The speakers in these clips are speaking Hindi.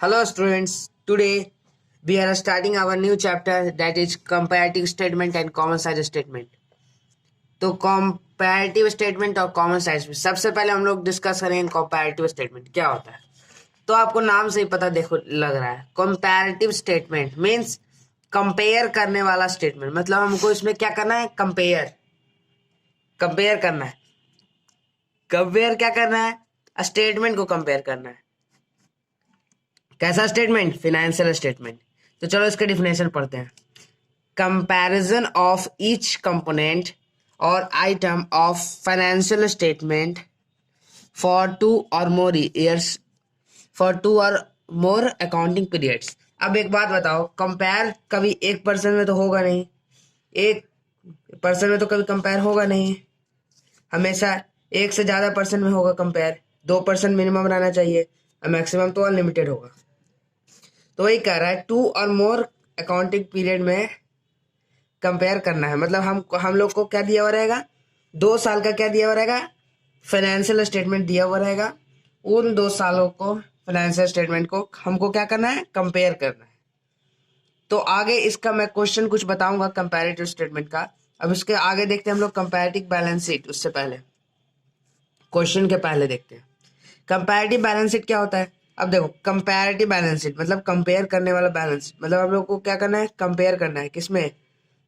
Hello students, today we are starting our new chapter that is comparative statement and common size statement. तो comparative statement और common size में सबसे पहले हम लोग डिस्कस करेंगे comparative statement क्या होता है। तो आपको नाम से ही पता देखो लग रहा है comparative statement means कंपेयर करने वाला स्टेटमेंट, मतलब हमको इसमें क्या करना है, कंपेयर करना है। कंपेयर क्या करना है, स्टेटमेंट को कंपेयर करना है। कैसा स्टेटमेंट, फाइनेंशियल स्टेटमेंट। तो चलो इसका डिफिनेशन पढ़ते हैं। कंपैरिजन ऑफ ईच कंपोनेंट और item of financial statement for two और मोर ईयर्स, फॉर टू और मोर अकाउंटिंग पीरियड्स। अब एक बात बताओ, कंपेयर कभी एक पर्सन में तो होगा नहीं, एक पर्सन में तो कभी कंपेयर होगा नहीं, हमेशा एक से ज्यादा पर्सन में होगा कंपेयर। 2% मिनिमम रहना चाहिए और मैक्सिमम तो अनलिमिटेड होगा। तो वही कह रहा है टू और मोर अकाउंटिंग पीरियड में कंपेयर करना है, मतलब हम लोग को क्या दिया हुआ रहेगा, 2 साल का क्या दिया हुआ रहेगा, फाइनेंशियल स्टेटमेंट दिया हुआ रहेगा। उन 2 सालों को फाइनेंशियल स्टेटमेंट को हमको क्या करना है, कंपेयर करना है। तो आगे इसका मैं क्वेश्चन कुछ बताऊंगा कंपैरेटिव स्टेटमेंट का। अब इसके आगे देखते हैं हम लोग कंपैरेटिव बैलेंस शीट। उससे पहले क्वेश्चन के पहले देखते हैं कंपैरेटिव बैलेंस शीट क्या होता है। अब देखो कंपैरेटिव बैलेंस शीट मतलब कंपेयर करने वाला बैलेंस, मतलब हम लोग को क्या करना है, कंपेयर करना है। किसमें,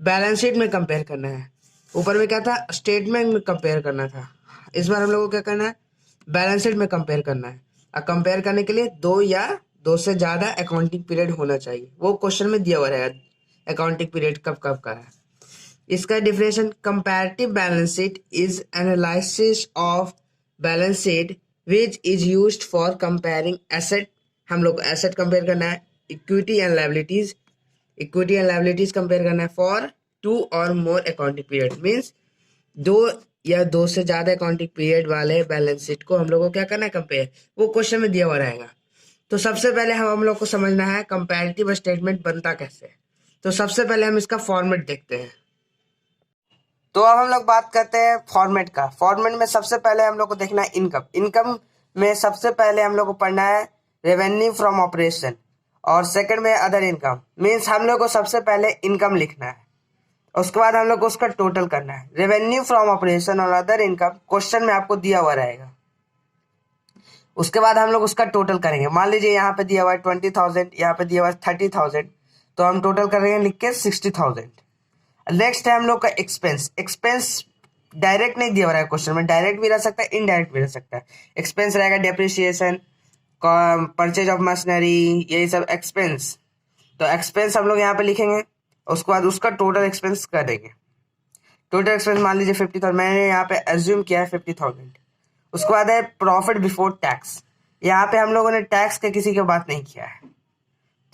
बैलेंस शीट में कंपेयर करना है। ऊपर में क्या था, स्टेटमेंट में कंपेयर करना था। इस बार हम लोग को क्या करना है, बैलेंस शीट में कंपेयर करना है। और कंपेयर करने के लिए 2 या 2 से ज्यादा अकाउंटिंग पीरियड होना चाहिए। वो क्वेश्चन में दिया हुआ रहेगा अकाउंटिंग पीरियड कब कब का है। इसका definition, comparative balance sheet is analysis of balance sheet which is used for comparing asset, हम लोग एसेट कंपेयर करना है, इक्विटी एंड लायबिलिटीज कंपेयर करना है, फॉर 2 और मोर अकाउंटिंग पीरियड मीन्स 2 या 2 से ज्यादा अकाउंटिंग पीरियड वाले बैलेंस शीट को हम लोग को क्या करना है, कंपेयर। वो क्वेश्चन में दिया हुआ रहेगा। तो सबसे पहले हम लोग को समझना है कंपैरेटिव स्टेटमेंट बनता कैसे है। तो सबसे पहले हम इसका फॉर्मेट देखते हैं। तो अब हम लोग बात करते हैं फॉर्मेट का। फॉर्मेट में सबसे पहले हम लोग को देखना है इनकम में सबसे पहले हम लोग को पढ़ना है रेवेन्यू फ्रॉम ऑपरेशन, और सेकंड में अदर इनकम। मीन्स हम लोग को सबसे पहले इनकम लिखना है, उसके बाद हम लोग को उसका टोटल करना है। रेवेन्यू फ्रॉम ऑपरेशन और अदर इनकम क्वेश्चन में आपको दिया हुआ रहेगा। उसके बाद हम लोग उसका टोटल करेंगे। मान लीजिए यहाँ पे दिया हुआ है 20,000, यहाँ पे दिया हुआ है 30,000, तो हम टोटल करेंगे लिख के 60,000। नेक्स्ट है हम लोग का एक्सपेंस डायरेक्ट नहीं दिया हुआ है क्वेश्चन में, डायरेक्ट भी रह सकता है, इनडायरेक्ट भी रह सकता है। एक्सपेंस रहेगा डेप्रिसिएशन, परचेज ऑफ मशीनरी, यही सब एक्सपेंस। तो एक्सपेंस हम लोग यहाँ पे लिखेंगे, उसके बाद उसका टोटल एक्सपेंस कर देंगे। टोटल एक्सपेंस मान लीजिए 50,000, मैंने यहाँ पे एज्यूम किया है 50,000। उसके बाद है प्रॉफिट बिफोर टैक्स। यहाँ पे हम लोगों ने टैक्स के किसी की बात नहीं किया है,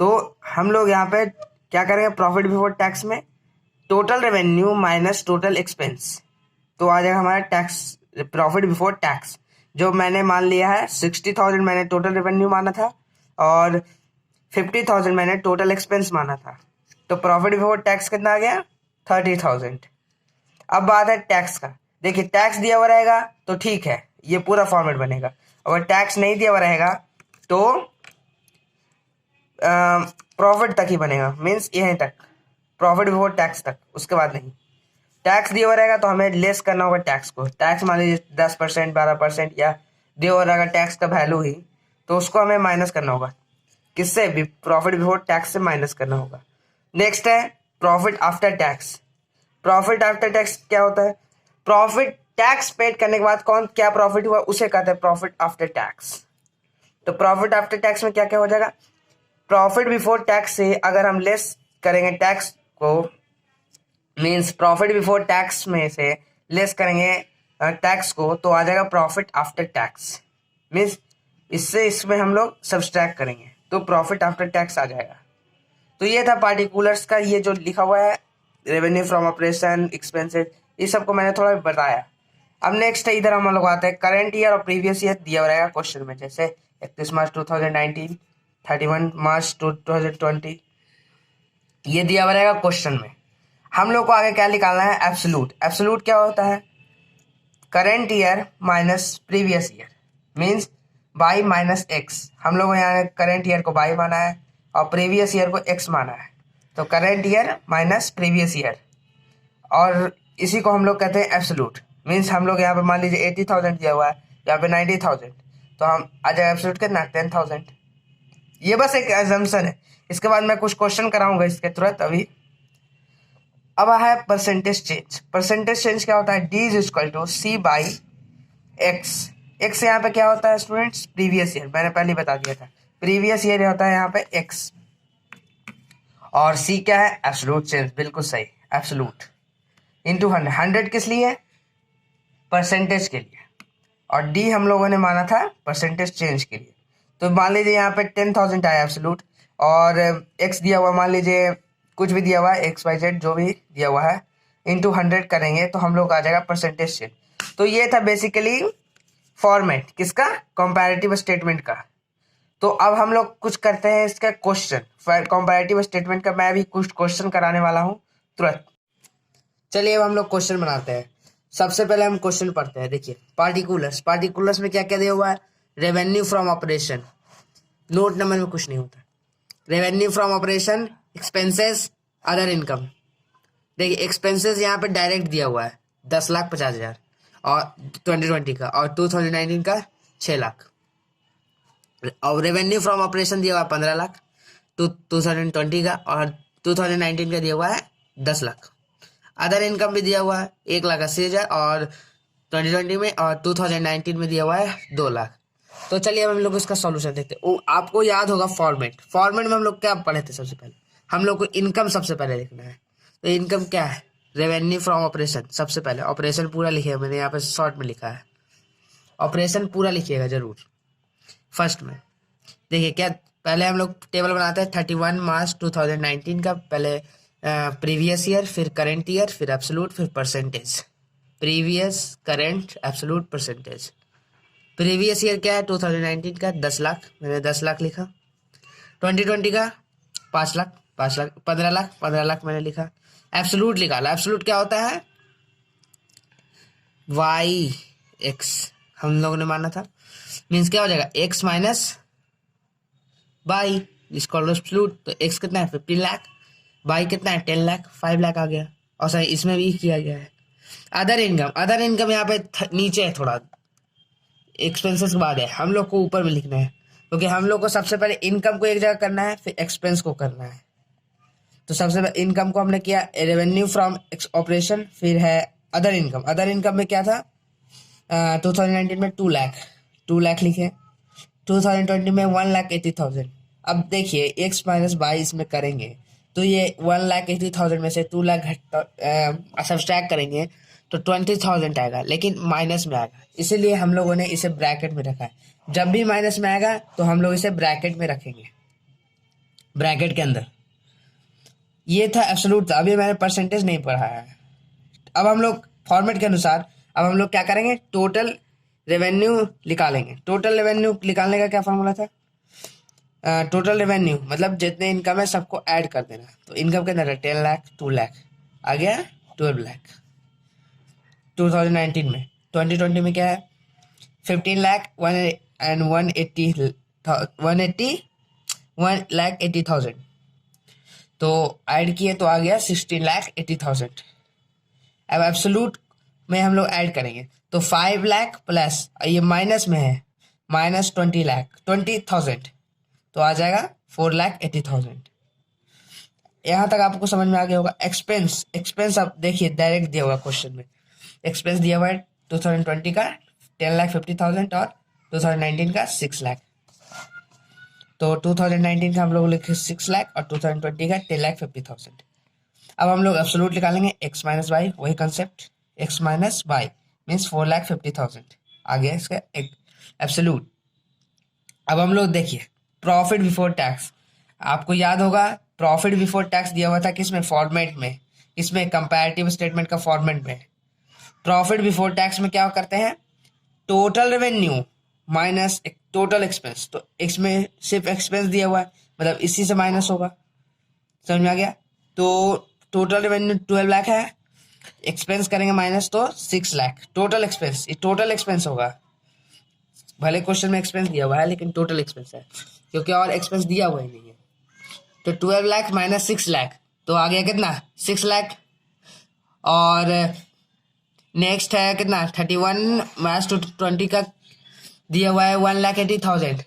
तो हम लोग यहाँ पे क्या करेंगे, प्रॉफिट बिफोर टैक्स में total revenue minus total expense, तो आ जाएगा हमारा टैक्स, प्रॉफिट बिफोर टैक्स। जो मैंने मान लिया है 60,000 मैंने टोटल रेवेन्यू माना था और 50,000 मैंने टोटल एक्सपेंस माना था, तो प्रॉफिट बिफोर टैक्स कितना आ गया, 30,000। अब बात है टैक्स का। देखिए टैक्स दिया हुआ रहेगा तो ठीक है, ये पूरा फॉर्मेट बनेगा। अगर टैक्स नहीं दिया हुआ रहेगा तो प्रॉफिट तक ही बनेगा, मीन्स यहीं तक, प्रॉफिट बिफोर टैक्स तक, उसके बाद नहीं। टैक्स दिया हुआ रहेगा तो हमें लेस करना होगा टैक्स को। टैक्स मान लीजिए 10%, 12% या दिया हुआ रहेगा टैक्स का वैल्यू ही, तो उसको हमें माइनस करना होगा। किससे भी, प्रॉफिट बिफोर टैक्स से माइनस करना होगा। नेक्स्ट है profit after tax. Profit after tax क्या होता है, प्रॉफिट टैक्स पेड करने के बाद कौन क्या प्रॉफिट हुआ उसे कहते हैं प्रॉफिट आफ्टर टैक्स। तो प्रॉफिट आफ्टर टैक्स में क्या क्या हो जाएगा, प्रॉफिट बिफोर टैक्स से अगर हम लेस करेंगे टैक्स को, मीन्स प्रॉफिट बिफोर टैक्स में से लेस करेंगे टैक्स को, तो आ जाएगा प्रॉफिट आफ्टर टैक्स। मीन्स इससे इसमें हम लोग सब्सट्रैक्ट करेंगे तो प्रॉफिट आफ्टर टैक्स आ जाएगा। तो ये था पार्टिकुलर्स का, ये जो लिखा हुआ है रेवेन्यू फ्रॉम ऑपरेशन, एक्सपेंसेस, ये सबको मैंने थोड़ा बताया। अब नेक्स्ट है, इधर हम लोग आते हैं करंट ईयर और प्रीवियस ईयर दिया रहेगा क्वेश्चन में, जैसे 31 मार्च 2019, 31 मार्च 2020, ये दिया हुआ रहेगा क्वेश्चन में। हम लोग को आगे क्या निकालना है, एब्सोल्यूट। एब्सोल्यूट क्या होता है, current year minus previous year, means y minus x. हम लोगों ने यहाँ करेंट ईयर को y माना है और प्रीवियस ईयर को x माना है, तो current year minus previous year, और इसी को हम लोग कहते हैं एब्सोल्यूट। मीन्स हम लोग यहाँ पे मान लीजिए 80,000 दिया हुआ है, यहाँ पे 90,000, तो हम आ जाएगा एब्सोल्यूट कितना 10,000। ये बस एक एजम्पशन है। इसके बाद मैं कुछ क्वेश्चन कराऊंगा इसके तुरंत अभी। अब है परसेंटेज चेंज। परसेंटेज चेंज क्या होता है? d is equal to C by X. X यहाँ पे क्या होता है स्टूडेंट्स? प्रीवियस ईयर, मैंने पहले बता दिया था। प्रीवियस ईयर होता है यहाँ पे एक्स, और सी क्या है? एब्सोल्यूट चेंज, बिल्कुल सही, एब्सोल्यूट इंटू 100। 100 किस लिए? परसेंटेज के लिए, और डी हम लोगों ने माना था परसेंटेज चेंज के लिए। तो मान लीजिए यहाँ पे 10,000 आया एब्सोल्यूट, और एक्स दिया हुआ, मान लीजिए कुछ भी दिया हुआ है, एक्स वाई जेड जो भी दिया हुआ है, इंटू 100 करेंगे तो हम लोग आ जाएगा परसेंटेज चेंज। तो ये था बेसिकली फॉर्मेट किसका? कंपैरेटिव स्टेटमेंट का। तो अब हम लोग कुछ करते हैं इसका क्वेश्चन। कंपैरेटिव स्टेटमेंट का मैं भी कुछ क्वेश्चन कराने वाला हूँ तुरंत। चलिए अब हम लोग क्वेश्चन बनाते हैं। सबसे पहले हम क्वेश्चन पढ़ते हैं। देखिए पार्टिकुलर्स, पार्टिकुलर्स में क्या क्या दिया हुआ है? Revenue from operation, note number में कुछ नहीं होता। Revenue from operation, expenses, other income. देखिए एक्सपेंसेस यहाँ पे डायरेक्ट दिया हुआ है 10,50,000 और 2020 का, और 2019 का 6 लाख। और रेवेन्यू फ्रॉम ऑपरेशन दिया हुआ है 15 लाख 2020 का, और 2019 का दिया हुआ है 10 लाख। अदर इनकम भी दिया हुआ है 1,80,000 और 2020 में, और 2019 में दिया हुआ है 2 लाख। तो चलिए अब हम लोग इसका सॉल्यूशन देखते हैं। आपको याद होगा फॉर्मेट में हम लोग क्या पढ़े थे? सबसे पहले हम लोग को इनकम सबसे पहले लिखना है। तो इनकम क्या है? Revenue from operation. सबसे पहले ऑपरेशन पूरा लिखिएगा, मैंने यहाँ पे शॉर्ट में लिखा है, ऑपरेशन पूरा लिखिएगा जरूर फर्स्ट में। देखिए क्या, पहले हम लोग टेबल बनाते हैं 31 मार्च 2019 का। पहले प्रीवियस ईयर, फिर करेंट ईयर, फिर एब्सोल्यूट, फिर percentage. Previous, current, absolute, percentage. Previous year क्या है? 2019 का 10 लाख, मैंने 10 लाख लिखा। 2020 का 5 लाख, 5 लाख, 15 लाख, 15 लाख मैंने लिखा। एब्सोल्यूट निकाला। एब्सोल्यूट क्या होता है? वाई एक्स हम लोगों ने माना था। मीन्स क्या हो जाएगा? एक्स माइनस बाई, इसको एब्सोल्यूट। तो एक्स कितना है? 15 लाख, बाई कितना है? 10 लाख, 5 लाख आ गया। और सही इसमें भी किया गया है। अदर इनकम, अदर इनकम यहाँ पे नीचे है थोड़ा, एक्सपेंसेस के बाद है, हम लोग को ऊपर में लिखना है, क्योंकि हम लोग को सबसे पहले इनकम को एक जगह करना है, फिर एक्सपेंस को करना है। तो सबसे पहले इनकम को हमने किया रेवेन्यू फ्रॉम ऑपरेशन, फिर है अदर इनकम। अदर इनकम में क्या था? 2019 में 2 लाख लिखे, 2020 में 1,80,000। अब देखिए एक्स माइनस बाई इसमें करेंगे तो ये 1,80,000 में से 2 लाख सब्सट्रैक्ट करेंगे तो 20,000 आएगा, लेकिन माइनस में आएगा, इसीलिए हम लोगों ने इसे ब्रैकेट में रखा है। जब भी माइनस में आएगा तो हम लोग इसे ब्रैकेट में रखेंगे, ब्रैकेट के अंदर। ये था एब्सोल्यूट था, अभी मैंने परसेंटेज नहीं पढ़ा है। अब हम लोग फॉर्मेट के अनुसार अब हम लोग क्या करेंगे? टोटल रेवेन्यू निकालेंगे। टोटल रेवेन्यू निकालने का क्या फॉर्मूला था? टोटल रेवेन्यू मतलब जितने इनकम है सबको ऐड कर देना। तो इनकम कितना है? 10 लाख, 2 लाख आ गया 12 लाख 2019 में। 2020 में क्या है? 15 लाख 1,80,000। तो ऐड किए तो आ गया 16,80,000। अब एब्सोल्यूट में हम लोग ऐड करेंगे तो 5 लाख प्लस ये माइनस में है, माइनस 20,000, तो आ जाएगा 4,80,000। यहाँ तक आपको समझ में आ गया होगा। एक्सपेंस, एक्सपेंस आप देखिए डायरेक्ट दिया हुआ क्वेश्चन में। एक्सपेंस दिया हुआ है 2020 का 10,50,000 और 2019 का 6 लाख। तो 2019 का हम लोग लिखे 6 लाख और 2020 का 10,50,000। अब हम लोग एब्सोल्यूट निकालेंगे, एक्स माइनस वाई, वही concept, X minus Y means 4,50,000 आ गया इसका एब्सोल्यूट। अब हम लोग देखिए प्रॉफिट बिफोर टैक्स, आपको याद होगा प्रॉफिट बिफोर टैक्स दिया हुआ था किसमें? फॉर्मेट में। इसमें कंपैरेटिव स्टेटमेंट का फॉर्मेट में। प्रॉफिट बिफोर टैक्स में क्या करते हैं? Total revenue minus total expense. तो इसमें सिर्फ एक्सपेंस दिया हुआ है, मतलब इसी से माइनस होगा। समझ में आ गया? तो टोटल रेवेन्यू 12 लाख है, एक्सपेंस करेंगे माइनस तो 6 लाख। टोटल एक्सपेंस, ये टोटल एक्सपेंस होगा भले क्वेश्चन में एक्सपेंस दिया हुआ है लेकिन टोटल एक्सपेंस है, क्योंकि और एक्सपेंस दिया हुआ ही नहीं है। तो 12 लाख माइनस 6 लाख तो आ गया कितना 6 लाख। और नेक्स्ट है कितना 31 माइनस 20 का दिया हुआ है 1,80,000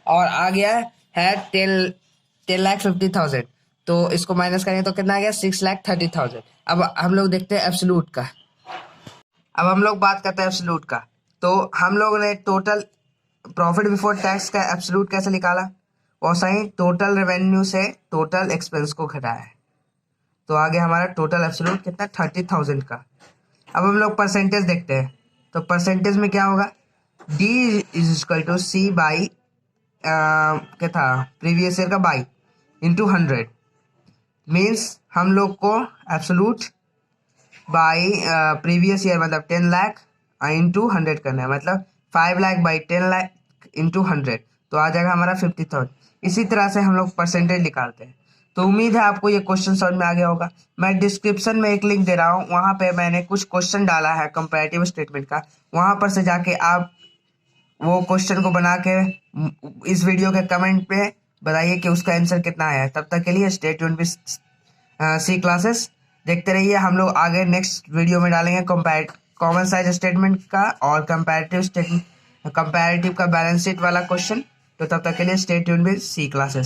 और आ गया है 10,50,000। तो इसको माइनस करेंगे तो कितना आ गया 6,30,000। अब हम लोग देखते हैं एब्सोल्यूट का। अब हम लोग बात करते हैं एब्सोल्यूट का। तो हम लोगों ने टोटल प्रॉफिट बिफोर टैक्स का एब्सोल्यूट कैसे निकाला, और सही टोटल रेवेन्यू से टोटल एक्सपेंस को घटाया है। तो आगे हमारा टोटल एब्सोल्यूट कितना 30,000 का। अब हम लोग परसेंटेज देखते हैं। तो परसेंटेज में क्या होगा, D is equal to C by क्या था प्रीवियस ईयर का बाई इंटू 100। मीन्स हम लोग को एब्सोल्यूट बाई प्रीवियस ईयर मतलब 10 लाख इंटू 100 करना है, मतलब 5 लाख बाई 10 लाख इंटू 100 तो आ जाएगा हमारा 50,000। इसी तरह से हम लोग परसेंटेज निकालते हैं। तो उम्मीद है आपको ये क्वेश्चन समझ में आ गया होगा। मैं डिस्क्रिप्शन में एक लिंक दे रहा हूँ, वहाँ पे मैंने कुछ क्वेश्चन डाला है कंपैरेटिव स्टेटमेंट का, वहाँ पर से जाके आप वो क्वेश्चन को बना के इस वीडियो के कमेंट पे बताइए कि उसका आंसर कितना आया है। तब तक के लिए stay tuned with C classes, देखते रहिए। हम लोग आगे नेक्स्ट वीडियो में डालेंगे कॉमन साइज स्टेटमेंट का और कंपैरेटिव का बैलेंस शीट वाला क्वेश्चन। तो तब तक के लिए stay tuned with C classes.